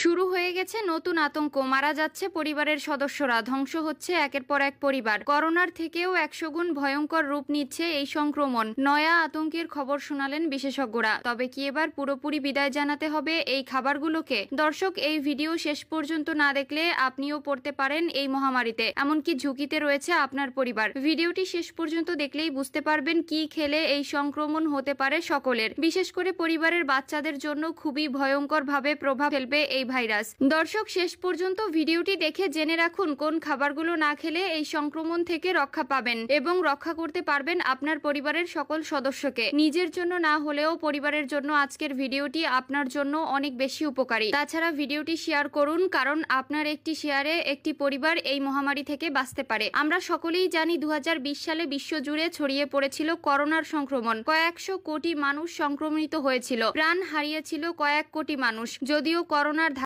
শুরু হয়ে গেছে নতুন আতঙ্ক। মারা যাচ্ছে পরিবারের সদস্যরা, ধ্বংস হচ্ছে একের পর এক পরিবার। করোনার থেকেও 100 গুণ ভয়ঙ্কর রূপ নিচ্ছে এই সংক্রমণ। নয়া আতঙ্কের খবর শোনালেন বিশেষজ্ঞরা। তবে কি এবার পুরোপুরি বিদায় জানাতে হবে এই খাবারগুলোকে? দর্শক, এই ভিডিও শেষ পর্যন্ত না দেখলে আপনিও পড়তে পারেন এই মহামারীতে, এমনকি ঝুঁকিতে রয়েছে আপনার পরিবার। ভিডিওটি শেষ পর্যন্ত দেখলেই বুঝতে পারবেন কি খেলে এই সংক্রমণ হতে পারে সকলের, বিশেষ করে পরিবারের বাচ্চাদের জন্য খুবই ভয়ঙ্কর ভাবে প্রভাব ফেলবে এই ভাইরাস। দর্শক, শেষ পর্যন্ত ভিডিওটি দেখে জেনে রাখুন কোন খাবারগুলো না খেলে এই সংক্রমণ থেকে রক্ষা পাবেন এবং রক্ষা করতে পারবেন আপনার পরিবারের সকল সদস্যকে। নিজের জন্য না হলেও পরিবারের জন্য আজকের ভিডিওটি আপনার জন্য অনেক বেশি উপকারী। তাছাড়া ভিডিওটি শেয়ার করুন, কারণ আপনার একটি শেয়ারে একটি পরিবার এই মহামারী থেকে বাঁচতে পারে। আমরা সকলেই জানি 2020 সালে বিশ্বজুড়ে ছড়িয়ে পড়েছিল করোনার সংক্রমণ। কয়েকশো কোটি মানুষ সংক্রমিত হয়েছিল, প্রাণ হারিয়েছিল কয়েক কোটি মানুষ। যদিও করোনার